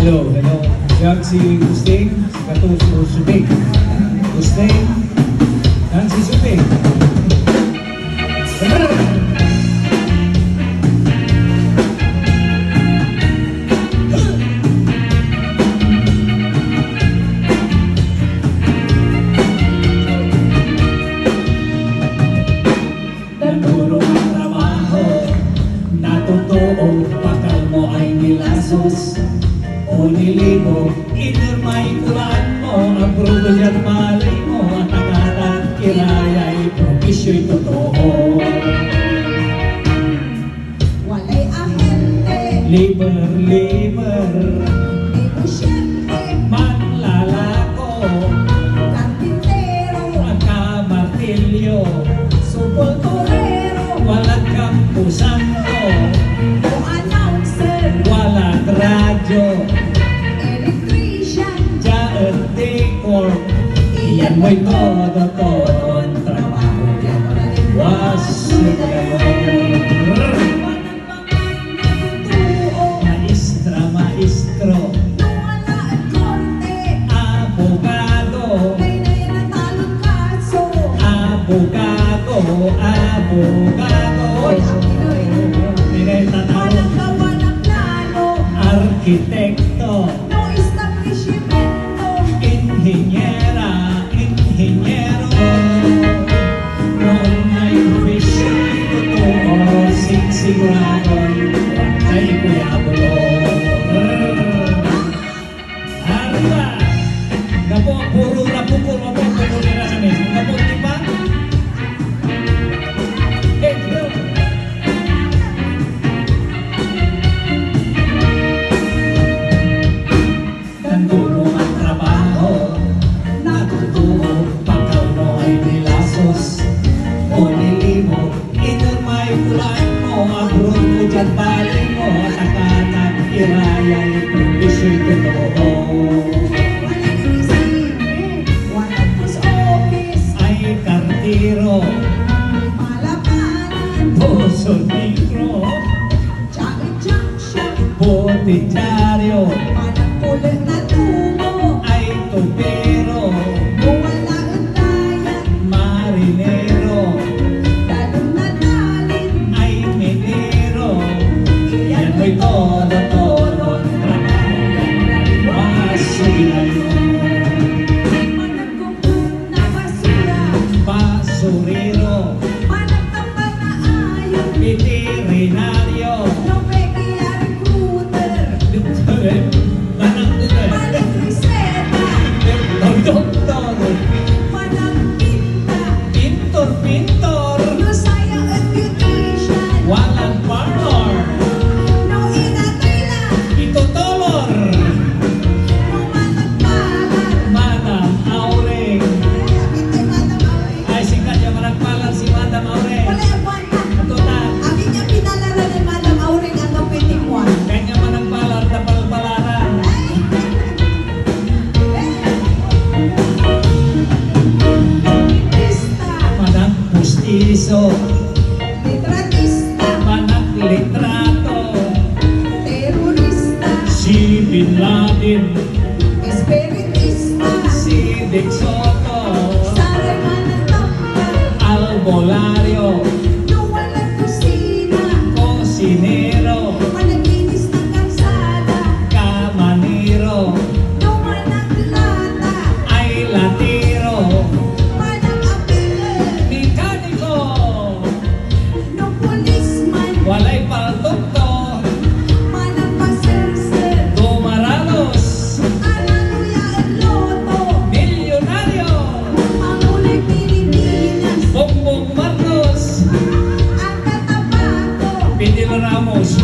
Hello, hello. Yan si Gusting, si Katus o Subing. Gusting, yan si Subing. Nagturo ang trabaho, natutoo, bakal mo ay nilasos. O nilibo, inirmay kulaan mo, ang bruto at malay mo, at akalat kiraya'y propisyo'y totoo. Walay ahente, Labor, labor, negosyante, manlalako, karpintero, ang kamartilyo, supulturero, walang kampusan ko, o announcer, walang radyo, electrician, dyan decor, iyan mo'y todo ang trabaho. Maestra, maestro, abogado, abogado, abogado, arkitekto, inhinyera, inhinyero, noon ay provision, totoo, sigurado, ay kuyabulo. Ano ba? Gapo, puro na pukul mo po, pukul na namin. Gapo, di ba? Nanduro ang trabaho, natutuo, pagkaw mo ay nilasos. O nilimo, inurmay kulaan mo, abroad mo dyan balay mo, at akatat irayay, provisyo'y totoo. Ay kartiro, puso negro, botidyaryo, ay tubero, marinero, ay minero, yan mo'y todo ang trabaho, masubilay mo. Basurero, veterinaryo, manang doktor, pintor, walang parlor, itutolor, Madam Aureng, ay sikat niya managpalan si Madam Aureng, katutan, kanya managpalan na palpalaran, manang pustiso, manang litrato, si Bin Laden, si Dick Soto, albularyo, cosinero, kamaniro, ay latiro, mekaniko, walay paltukto, gumaralos, milyonaryo, Bongbong Marcos, Fidel Ramos,